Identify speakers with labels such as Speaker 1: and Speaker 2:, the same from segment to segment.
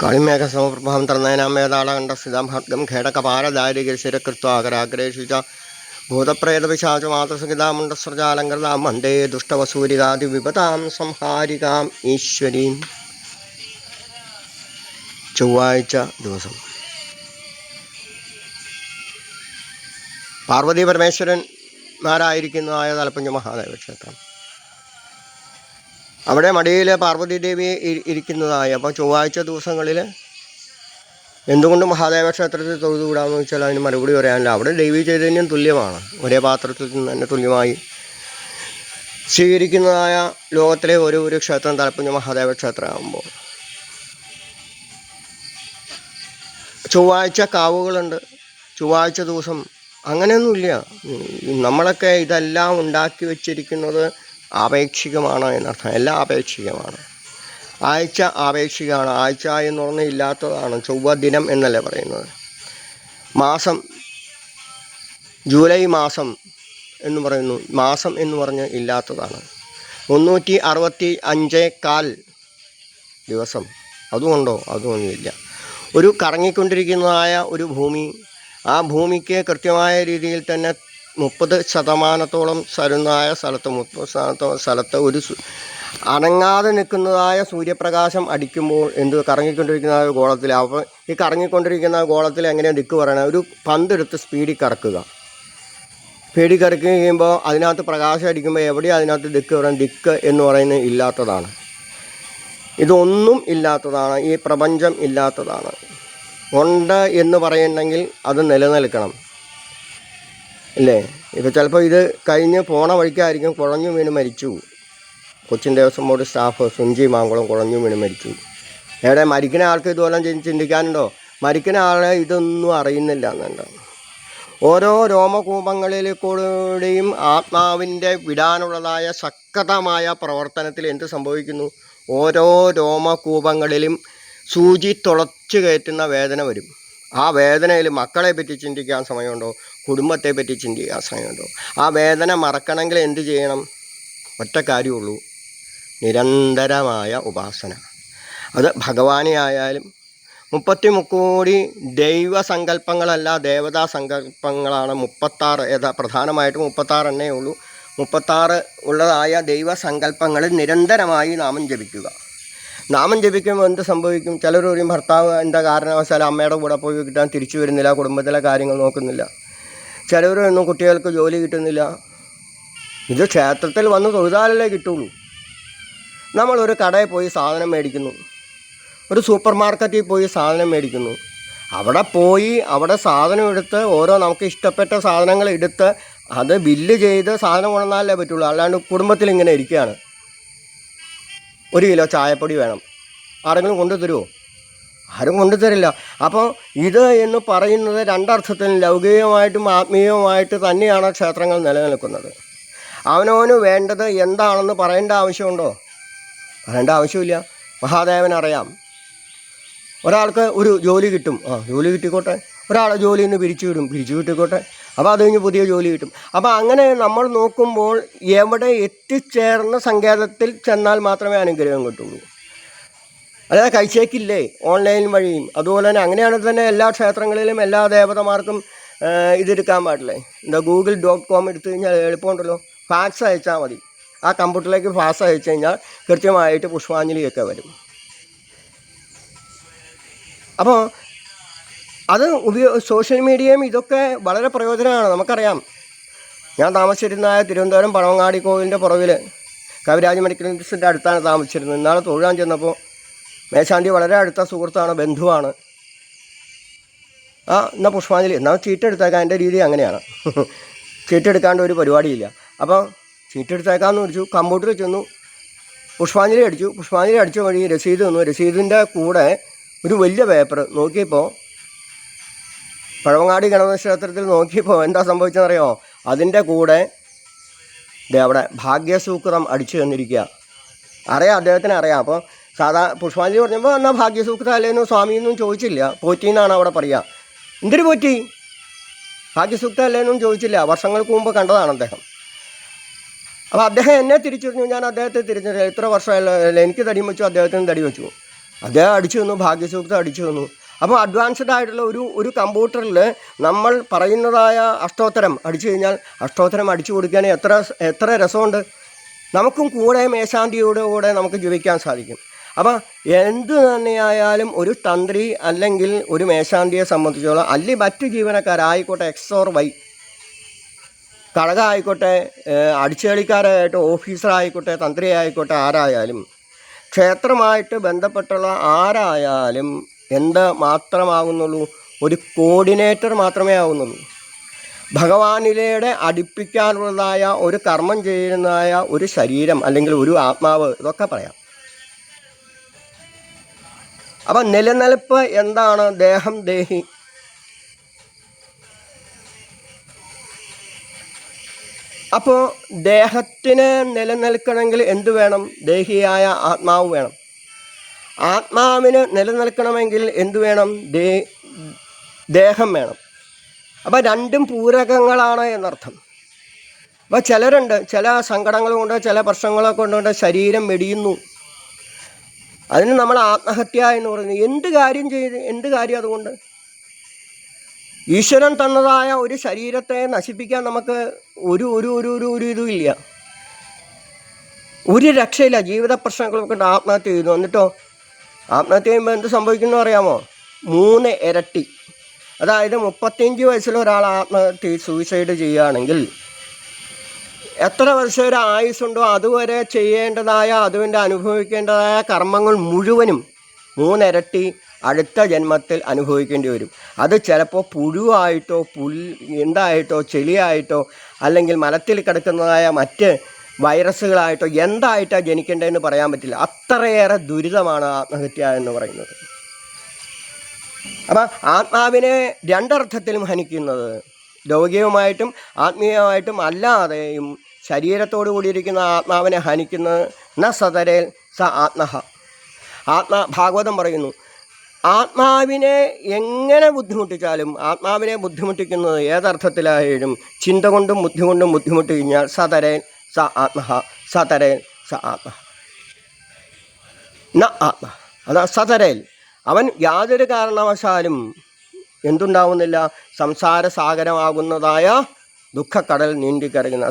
Speaker 1: काळिमेघसमप्रभां तर्णयनामेदाळकण्ठस्थितां खेडकपारदारिगिरिशिरकृत्वाग्राग्रेषु च भूतप्रेतपिशाचमातसुखितामुण्डस्रजालङ्कृतां वन्दे दुष्टवसूरिकादिविपतां संहारिकाम् ഈശ്വരീം. ചൊവ്വാഴ്ച ദിവസം പാർവതി പരമേശ്വരന്മാരായിരിക്കുന്നതായ തലപ്പുഞ്ച മഹാദേവ ക്ഷേത്രം. അവിടെ മടിയിൽ പാർവതി ദേവി ഇരിക്കുന്നതായ, അപ്പോൾ ചൊവ്വാഴ്ച ദിവസങ്ങളിൽ എന്തുകൊണ്ട് മഹാദേവ ക്ഷേത്രത്തിൽ തൊഴുതുകൂടാമെന്ന് വെച്ചാൽ അതിന് മറുപടി പറയാനില്ല. അവിടെ ദേവീ ചൈതന്യം തുല്യമാണ്. ഒരേ പാത്രത്തിൽ നിന്ന് തന്നെ തുല്യമായി സ്വീകരിക്കുന്നതായ ലോകത്തിലെ ഒരു ക്ഷേത്രം തലപ്പുഞ്ച മഹാദേവ ക്ഷേത്രമാകുമ്പോൾ ചൊവ്വാഴ്ച കാവുകളുണ്ട്. ചൊവ്വാഴ്ച ദിവസം അങ്ങനെയൊന്നുമില്ല. നമ്മളൊക്കെ ഇതെല്ലാം ഉണ്ടാക്കി വച്ചിരിക്കുന്നത് ആപേക്ഷികമാണ് എന്നർത്ഥം. എല്ലാം ആപേക്ഷികമാണ്. ആഴ്ച ആപേക്ഷികമാണ്. ആഴ്ച എന്ന് പറഞ്ഞാൽ ഇല്ലാത്തതാണ്. ചൊവ്വ ദിനം എന്നല്ലേ പറയുന്നത്. മാസം ജൂലൈ മാസം എന്ന് പറയുന്നു. മാസം എന്ന് പറഞ്ഞ് ഇല്ലാത്തതാണ്. 365 ദിവസം. അതുകൊണ്ടോ? അതുമൊന്നുമില്ല. ഒരു കറങ്ങിക്കൊണ്ടിരിക്കുന്നതായ ഒരു ഭൂമി, ആ ഭൂമിക്ക് കൃത്യമായ രീതിയിൽ തന്നെ 30% തരുന്നതായ സ്ഥലത്ത് 30% സ്ഥലത്ത് ഒരു അനങ്ങാതെ നിൽക്കുന്നതായ സൂര്യപ്രകാശം അടിക്കുമ്പോൾ കറങ്ങിക്കൊണ്ടിരിക്കുന്ന ഗോളത്തിൽ, അപ്പോൾ ഈ കറങ്ങിക്കൊണ്ടിരിക്കുന്ന ഗോളത്തിൽ എങ്ങനെയാണ് ദിക്ക് പറയണത്? ഒരു പന്തെടുത്ത് സ്പീഡിൽ കറക്കുക. സ്പീഡിൽ കറക്കി കഴിയുമ്പോൾ അതിനകത്ത് പ്രകാശം അടിക്കുമ്പോൾ എവിടെയും അതിനകത്ത് ദിക്ക് പറയാൻ, ദിക്ക് എന്ന് പറയുന്നത് ഇല്ലാത്തതാണ്. ഇതൊന്നും ഇല്ലാത്തതാണ്. ഈ പ്രപഞ്ചം ഇല്ലാത്തതാണ്. ഉണ്ട് എന്ന് പറയുന്നുണ്ടെങ്കിൽ അത് നിലനിൽക്കണം, ഇല്ലേ? ഇപ്പോൾ ചിലപ്പോൾ ഇത് കഴിഞ്ഞ് പോണ വഴിക്കായിരിക്കും കുഴഞ്ഞു വീണ് മരിച്ചു. കൊച്ചിൻ ദേവസ്വം ബോർഡ് സ്റ്റാഫ് സുഞ്ചി മാങ്കുളം കുഴഞ്ഞു വീണ് മരിച്ചു. എവിടെ മരിക്കുന്ന ആൾക്ക് ഇതുപോലെ ചിന്തിക്കാനുണ്ടോ? മരിക്കുന്ന ആളെ ഇതൊന്നും അറിയുന്നില്ല എന്നുണ്ട്. ഓരോ രോമകൂപങ്ങളിൽ കൂടെയും ആത്മാവിൻ്റെ വിടാനുള്ളതായ ശക്തമായ പ്രവർത്തനത്തിൽ എന്ത് സംഭവിക്കുന്നു? ഓരോ രോമകൂപങ്ങളിലും സൂചി തുളച്ച് കയറ്റുന്ന വേദന വരും. ആ വേദനയിൽ മക്കളെ പറ്റി ചിന്തിക്കാൻ സമയമുണ്ടോ? കുടുംബത്തെ പറ്റി ചിന്തിക്കാൻ സമയമുണ്ടോ? ആ വേദന മറക്കണമെങ്കിൽ എന്ത് ചെയ്യണം? ഒറ്റ കാര്യമുള്ളൂ, നിരന്തരമായ ഉപാസന. അത് ഭഗവാനെ ആയാലും 33 കോടി ദൈവസങ്കല്പങ്ങളല്ല, ദേവതാ സങ്കല്പങ്ങളാണ് 36. പ്രധാനമായിട്ടും 36 ഉള്ളൂ. 36 ഉള്ളതായ ദൈവസങ്കല്പങ്ങൾ നിരന്തരമായി നാമം ജപിക്കുക. നാമം ജപിക്കുമ്പോൾ എന്ത് സംഭവിക്കും? ചിലർ പറയും ഭർത്താവ് എന്താ കാരണവശാൽ അമ്മയുടെ കൂടെ പോയി കിട്ടാൻ തിരിച്ചു വരുന്നില്ല, കുടുംബത്തിലെ കാര്യങ്ങൾ നോക്കുന്നില്ല. ചിലവരൊന്നും കുട്ടികൾക്ക് ജോലി കിട്ടുന്നില്ല. ഇത് ക്ഷേത്രത്തിൽ വന്ന് തൊഴുതാലല്ലേ കിട്ടുള്ളൂ. നമ്മളൊരു കടയിൽ പോയി സാധനം മേടിക്കുന്നു, ഒരു സൂപ്പർ മാർക്കറ്റിൽ പോയി സാധനം മേടിക്കുന്നു. അവിടെ സാധനം എടുത്ത് ഓരോ നമുക്ക് ഇഷ്ടപ്പെട്ട സാധനങ്ങൾ എടുത്ത് അത് ബില്ല് ചെയ്ത് സാധനം കൊണ്ടുവന്നാലേ പറ്റുള്ളൂ. അല്ലാണ്ട് കുടുംബത്തിൽ ഇങ്ങനെ ഇരിക്കുകയാണ്. 1 കിലോ ചായപ്പൊടി വേണം, ആരെങ്കിലും കൊണ്ടുതരുമോ? ആരും കൊണ്ടുതരില്ല. അപ്പോൾ ഇത് എന്ന് പറയുന്നത് രണ്ടർത്ഥത്തിലും ലൗകികമായിട്ടും ആത്മീയവുമായിട്ട് തന്നെയാണ് ക്ഷേത്രങ്ങൾ നിലനിൽക്കുന്നത്. അവനവന് വേണ്ടത് എന്താണെന്ന് പറയേണ്ട ആവശ്യമുണ്ടോ? പറയേണ്ട ആവശ്യമില്ല. മഹാദേവനറിയാം. ഒരാൾക്ക് ഒരു ജോലി കിട്ടും, ജോലി കിട്ടിക്കോട്ടെ. ഒരാളെ ജോലിയിൽ നിന്ന് പിരിച്ചു കിട്ടിക്കോട്ടെ. അപ്പോൾ അത് കഴിഞ്ഞ് പുതിയ ജോലി കിട്ടും. അപ്പോൾ അങ്ങനെ നമ്മൾ നോക്കുമ്പോൾ എവിടെ എത്തിച്ചേർന്ന സങ്കേതത്തിൽ ചെന്നാൽ മാത്രമേ അനുഗ്രഹം കിട്ടുള്ളൂ. അല്ലാതെ കഴിച്ചേക്കില്ലേ ഓൺലൈൻ വഴിയും. അതുപോലെ തന്നെ അങ്ങനെയാണ് തന്നെ എല്ലാ ക്ഷേത്രങ്ങളിലും എല്ലാ ദേവതമാർക്കും ഇതെടുക്കാൻ പാടില്ലേ? google.com എടുത്തു കഴിഞ്ഞാൽ എളുപ്പമുണ്ടല്ലോ. ഫാക്സ് അയച്ചാൽ മതി. ആ കമ്പ്യൂട്ടറിലേക്ക് ഫാക്സ് അയച്ചു കഴിഞ്ഞാൽ കൃത്യമായിട്ട് പുഷ്പാഞ്ജലിയൊക്കെ വരും. അപ്പോൾ അത് സോഷ്യൽ മീഡിയയും ഇതൊക്കെ വളരെ പ്രയോജനമാണ്. നമുക്കറിയാം. ഞാൻ താമസിച്ചിരുന്ന തിരുവനന്തപുരം പഴവങ്ങാടി കോവിലിൻ്റെ പുറകിൽ കവിരാജ് മെഡിക്കൽ ഇൻസ്റ്റിറ്റ്യൂട്ടിൻ്റെ അടുത്താണ് താമസിച്ചിരുന്നത്. ഇന്നാളെ തൊഴുകാൻ ചെന്നപ്പോൾ മേശാന്തി വളരെ അടുത്ത സുഹൃത്താണ്, ബന്ധുവാണ്. എന്നാൽ പുഷ്പാഞ്ജലി, എന്നാൽ ചീട്ടെടുത്തേക്കാം. എൻ്റെ രീതി അങ്ങനെയാണ്. ചീട്ടെടുക്കാണ്ട് ഒരു പരിപാടിയില്ല. അപ്പോൾ ചീട്ടെടുത്തേക്കാമെന്ന് വിളിച്ചു. കമ്പ്യൂട്ടറിൽ ചെന്നു, പുഷ്പാഞ്ജലി അടിച്ചു. പുഷ്പാഞ്ജലി അടിച്ച വഴി രസീത് വന്നു. രസീതിൻ്റെ കൂടെ ഒരു വലിയ പേപ്പർ നോക്കിയപ്പോൾ, പഴവങ്ങാടി ഗണപതി ക്ഷേത്രത്തിൽ നോക്കിയപ്പോൾ എന്താ സംഭവിച്ചതെന്നറിയോ? അതിൻ്റെ കൂടെ അവിടെ ഭാഗ്യസൂക്തം അടിച്ചു തന്നിരിക്കുക. അറിയാം, അദ്ദേഹത്തിന് അറിയാം. അപ്പോൾ പുഷ്പാഞ്ജലി പറഞ്ഞപ്പോൾ എന്നാൽ ഭാഗ്യസൂക്തം അല്ലേന്നും സ്വാമിയൊന്നും ചോദിച്ചില്ല. പോറ്റിന്നാണ് അവിടെ പറയുക. എന്തൊരു പോറ്റി? ഭാഗ്യസൂക്തം അല്ലേന്നും ചോദിച്ചില്ല. വർഷങ്ങൾക്ക് മുമ്പ് കണ്ടതാണ് അദ്ദേഹം. അപ്പോൾ അദ്ദേഹം എന്നെ തിരിച്ചറിഞ്ഞു, ഞാൻ അദ്ദേഹത്തെ തിരിച്ചറിഞ്ഞു. എത്ര വർഷമായല്ലോ, എനിക്ക് തടി വെച്ചു, അദ്ദേഹത്തിന് തടി വെച്ചു. അദ്ദേഹം അടിച്ചു തന്നു, ഭാഗ്യസൂക്തം അടിച്ചു തന്നു. അപ്പോൾ അഡ്വാൻസ്ഡ് ആയിട്ടുള്ള ഒരു കമ്പ്യൂട്ടറിൽ നമ്മൾ പറയുന്നതായ അഷ്ടോത്തരം അടിച്ചു കഴിഞ്ഞാൽ അഷ്ടോത്തരം അടിച്ചു കൊടുക്കാൻ എത്ര രസമുണ്ട്. നമുക്കും കൂടെ മേശാന്തിയുടെ കൂടെ നമുക്ക് ജീവിക്കാൻ സാധിക്കും. അപ്പം എന്തു തന്നെയായാലും ഒരു തന്ത്രി അല്ലെങ്കിൽ ഒരു മേശാന്തിയെ സംബന്ധിച്ചോളം, അല്ലെങ്കിൽ മറ്റു ജീവനക്കാരായിക്കോട്ടെ, എക്സ് ഓർ വൈ, കടക ആയിക്കോട്ടെ, അടിച്ചുകളിക്കാരായിട്ട് ഓഫീസറായിക്കോട്ടെ, തന്ത്രി ആയിക്കോട്ടെ, ആരായാലും ക്ഷേത്രമായിട്ട് ബന്ധപ്പെട്ടുള്ള ആരായാലും എന്ത് മാത്രമാകുന്നുള്ളൂ? ഒരു കോർഡിനേറ്റർ മാത്രമേ ആകുന്നുള്ളൂ. ഭഗവാനിലൂടെ അടുപ്പിക്കാനുള്ളതായ ഒരു കർമ്മം ചെയ്യുന്നതായ ഒരു ശരീരം അല്ലെങ്കിൽ ഒരു ആത്മാവ്, ഇതൊക്കെ പറയാം. അപ്പം നിലനിൽപ്പ് എന്താണ്? ദേഹം, ദേഹി. അപ്പോൾ ദേഹത്തിന് നിലനിൽക്കണമെങ്കിൽ എന്തു വേണം? ദേഹിയായ ആത്മാവ് വേണം. ആത്മാവിന് നിലനിൽക്കണമെങ്കിൽ എന്തു വേണം? ദേഹം വേണം. അപ്പം രണ്ടും പൂരകങ്ങളാണ് എന്നർത്ഥം. അപ്പോൾ ചിലരുണ്ട്, ചില സങ്കടങ്ങൾ കൊണ്ട്, ചില പ്രശ്നങ്ങളൊക്കെ കൊണ്ടുകൊണ്ട് ശരീരം വെടിയുന്നു. അതിന് നമ്മൾ ആത്മഹത്യ എന്ന് പറയുന്നത്. എന്ത് കാര്യം അതുകൊണ്ട്? ഈശ്വരൻ തന്നതായ ഒരു ശരീരത്തെ നശിപ്പിക്കാൻ നമുക്ക് ഒരു ഒരു ഒരു ഒരു ഒരു ഇതും ഇല്ല, ഒരു രക്ഷയില്ല. ജീവിത പ്രശ്നങ്ങളൊക്കെ കൊണ്ട് ആത്മഹത്യ ചെയ്യുന്നു. എന്നിട്ടോ ആത്മഹത്യ ചെയ്യുമ്പോൾ എന്ത് സംഭവിക്കുന്നു അറിയാമോ? 3 ഇരട്ടി. അതായത് 35 വയസ്സിൽ ഒരാൾ ആത്മഹത്യ സൂയിസൈഡ് ചെയ്യുകയാണെങ്കിൽ എത്ര വർഷം ഒരു ആയുസ്സുണ്ടോ അതുവരെ ചെയ്യേണ്ടതായ, അതുകൊണ്ട് അനുഭവിക്കേണ്ടതായ കർമ്മങ്ങൾ മുഴുവനും 3 ഇരട്ടി അടുത്ത ജന്മത്തിൽ അനുഭവിക്കേണ്ടി വരും. അത് ചിലപ്പോൾ പുഴുവായിട്ടോ എന്തായിട്ടോ ചെളിയായിട്ടോ അല്ലെങ്കിൽ മലത്തിൽ കിടക്കുന്നതായ മറ്റ് വൈറസുകളായിട്ടോ എന്തായിട്ടാണ് ജനിക്കേണ്ടതെന്ന് പറയാൻ പറ്റില്ല. അത്രയേറെ ദുരിതമാണ് ആത്മഹത്യ എന്ന് പറയുന്നത്. അപ്പം ആത്മാവിനെ രണ്ടർത്ഥത്തിലും ഹനിക്കുന്നത്, ലൗകികമായിട്ടും ആത്മീയമായിട്ടും അല്ലാതെയും ശരീരത്തോടു കൂടിയിരിക്കുന്ന ആത്മാവിനെ ഹനിക്കുന്നത് ന സതരേൽ സ ആത്മഹ. ഭാഗവതം പറയുന്നു, ആത്മാവിനെ എങ്ങനെ ബുദ്ധിമുട്ടിച്ചാലും, ആത്മാവിനെ ബുദ്ധിമുട്ടിക്കുന്നത് ഏതർത്ഥത്തിലായാലും ചിന്ത കൊണ്ടും ബുദ്ധി കൊണ്ടും ബുദ്ധിമുട്ടി കഴിഞ്ഞാൽ സതരേൽ സ ആത്മഹ, സതരേൽ സ ആത്മഹ ന ആത്മ. അതാ സതരേൽ, അവൻ യാതൊരു കാരണവശാലും എന്തുണ്ടാവുന്നില്ല? സംസാര സാഗരമാകുന്നതായ ദുഃഖക്കടൽ നീന്തിക്കരയുന്ന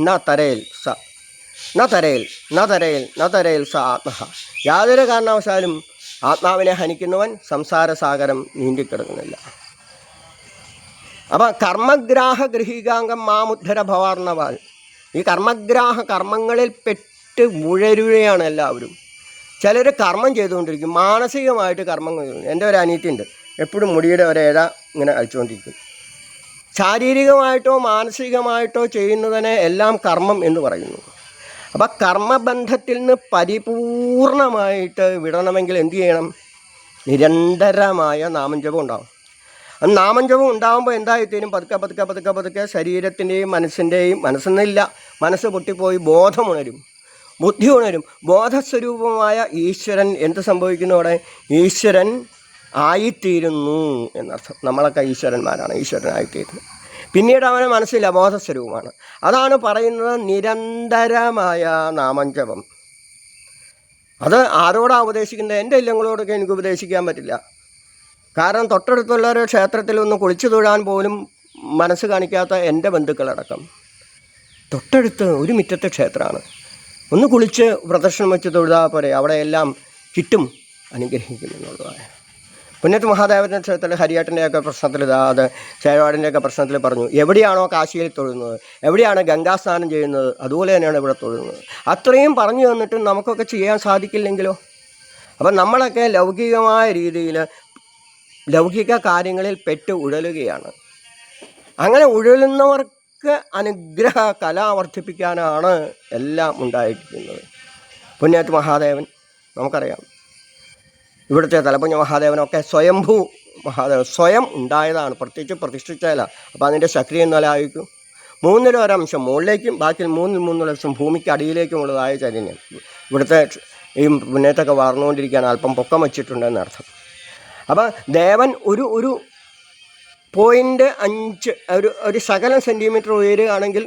Speaker 1: നതരേൽ സ ആത്മഹ. യാതൊരു കാരണവശാലും ആത്മാവിനെ ഹനിക്കുന്നവൻ സംസാര സാഗരം നീന്തിക്കിടക്കുന്നില്ല. അപ്പം കർമ്മഗ്രാഹ ഗൃഹീകാംഗം മാമുദ്ധര ഭവാർണവാൽ. ഈ കർമ്മങ്ങളിൽ പെട്ട് ഉഴരുകയാണ് എല്ലാവരും. ചിലർ കർമ്മം ചെയ്തുകൊണ്ടിരിക്കും, മാനസികമായിട്ട് കർമ്മം. എൻ്റെ ഒരു അനിയത്തിയുണ്ട്, എപ്പോഴും മുടിയുടെ ഒരേഴ ഇങ്ങനെ അഴിച്ചുകൊണ്ടിരിക്കും. ശാരീരികമായിട്ടോ മാനസികമായിട്ടോ ചെയ്യുന്നതിനെ എല്ലാം കർമ്മം എന്ന് പറയുന്നു. അപ്പം കർമ്മബന്ധത്തിൽ നിന്ന് പരിപൂർണമായിട്ട് വിടണമെങ്കിൽ എന്തു ചെയ്യണം? നിരന്തരമായ നാമജപം ഉണ്ടാവും. നാമജപം ഉണ്ടാകുമ്പോൾ എന്തായിത്തീരും? പതുക്കെ ശരീരത്തിൻ്റെയും മനസ്സെന്നില്ല, മനസ്സ് പൊട്ടിപ്പോയി ബോധമുണരും, ബുദ്ധി ഉണരും. ബോധസ്വരൂപമായ ഈശ്വരൻ എന്ത് സംഭവിക്കുന്നു? അവിടെ ഈശ്വരൻ ആയിത്തീരുന്നു എന്നർത്ഥം. നമ്മളൊക്കെ ഈശ്വരന്മാരാണ്, ഈശ്വരനായിത്തീരുന്നു. പിന്നീട് അവനെ മനസ്സില്ല, ബോധസ്വരൂപമാണ്. അതാണ് പറയുന്നത് നിരന്തരമായ നാമജപം. അത് ആരോടാണ് ഉപദേശിക്കുന്നത്? എൻ്റെ ഇല്ലങ്ങളോടൊക്കെ എനിക്ക് ഉപദേശിക്കാൻ പറ്റില്ല. കാരണം തൊട്ടടുത്തുള്ള ഒരു ക്ഷേത്രത്തിൽ ഒന്ന് കുളിച്ചു തൊഴാൻ പോലും മനസ്സ് കാണിക്കാത്ത എൻ്റെ ബന്ധുക്കളടക്കം. തൊട്ടടുത്ത് ഒരു മുറ്റത്തെ ക്ഷേത്രമാണ്, ഒന്ന് കുളിച്ച് പ്രദർശനം വെച്ച് തൊഴുതാൽ പോരെ, അവിടെയെല്ലാം കിട്ടും അനുഗ്രഹിക്കുമെന്നുള്ളതായ. പുണ്യത്ത് മഹാദേവൻ്റെ ക്ഷേത്രത്തിൽ ഹരിയാട്ടിൻ്റെയൊക്കെ പ്രശ്നത്തിൽ അത് ചേവാടിൻ്റെയൊക്കെ പ്രശ്നത്തിൽ പറഞ്ഞു, എവിടെയാണോ കാശിയിൽ തൊഴുന്നത്, എവിടെയാണ് ഗംഗാസ്നാനം ചെയ്യുന്നത്, അതുപോലെ തന്നെയാണ് ഇവിടെ തൊഴുന്നത്. അത്രയും പറഞ്ഞു തന്നിട്ടും നമുക്കൊക്കെ ചെയ്യാൻ സാധിക്കില്ലെങ്കിലോ? അപ്പം നമ്മളൊക്കെ ലൗകികമായ രീതിയിൽ ലൗകിക കാര്യങ്ങളിൽ പെട്ട് ഉഴലുകയാണ്. അങ്ങനെ ഉഴലുന്നവർക്ക് അനുഗ്രഹ കല വർദ്ധിപ്പിക്കാനാണ് എല്ലാം ഉണ്ടായിരിക്കുന്നത്. പുണ്യാറ്റ് മഹാദേവൻ നമുക്കറിയാം, ഇവിടുത്തെ തലപ്പുഞ്ഞ മഹാദേവനൊക്കെ സ്വയംഭൂ മഹാദേവൻ സ്വയം ഉണ്ടായതാണ്, പ്രത്യേകിച്ച് പ്രതിഷ്ഠിച്ചതല്ല. അപ്പോൾ അതിൻ്റെ ശക്തി എന്നാലായിരിക്കും 1/3 മുകളിലേക്കും ബാക്കി 3 ഭൂമിക്ക് അടിയിലേക്കുമുള്ളതായ ചൈതന്യം ഇവിടുത്തെ ഈ പുണ്യത്തൊക്കെ വളർന്നുകൊണ്ടിരിക്കുകയാണ്. അല്പം പൊക്കം വച്ചിട്ടുണ്ടെന്ന് അർത്ഥം. അപ്പം ദേവൻ ഒരു 0.5 ഒരു ശകലം സെൻറ്റിമീറ്റർ ഉയരുകയാണെങ്കിൽ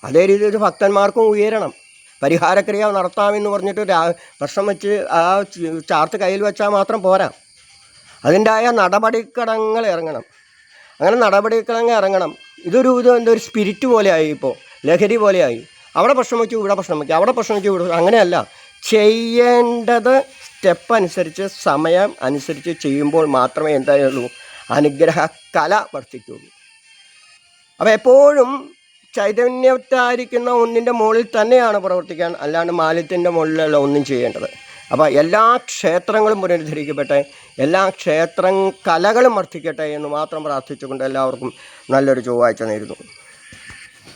Speaker 1: അതേ രീതിയിൽ ഭക്തന്മാർക്കും ഉയരണം. പരിഹാരക്രിയ നടത്താമെന്ന് പറഞ്ഞിട്ട് പ്രശ്നം വെച്ച് ആ ചാർത്ത് കയ്യിൽ വെച്ചാൽ മാത്രം പോരാ. അതിൻ്റെതായ നടപടിക്രമങ്ങൾ ഇറങ്ങണം. അങ്ങനെ നടപടിക്രമങ്ങൾ ഇറങ്ങണം. ഇതൊരു എന്തൊരു സ്പിരിറ്റ് പോലെയായി, ഇപ്പോൾ ലഹരി പോലെയായി. അവിടെ പ്രശ്നം വയ്ക്കും, ഇവിടെ പ്രശ്നം വയ്ക്കും, അവിടെ പ്രശ്നം വയ്ക്കും, ഇവിടെ. അങ്ങനെയല്ല ചെയ്യേണ്ടത്. സ്റ്റെപ്പ് അനുസരിച്ച് സമയം അനുസരിച്ച് ചെയ്യുമ്പോൾ മാത്രമേ എന്തായുള്ളൂ അനുഗ്രഹ കല വർദ്ധിക്കുള്ളൂ. അപ്പോൾ എപ്പോഴും ചൈതന്യത്തായിരിക്കുന്ന ഒന്നിൻ്റെ മുകളിൽ തന്നെയാണ് പ്രവർത്തിക്കാൻ, അല്ലാണ്ട് മാലിന്യത്തിൻ്റെ മുകളിലല്ല ഒന്നും ചെയ്യേണ്ടത്. അപ്പോൾ എല്ലാ ക്ഷേത്രങ്ങളും പുനരുദ്ധരിക്കട്ടെ, എല്ലാ കലകളും വർദ്ധിക്കട്ടെ എന്ന് മാത്രം പ്രാർത്ഥിച്ചുകൊണ്ട് എല്ലാവർക്കും നല്ലൊരു ചൊവ്വാഴ്ച നേരുന്നു.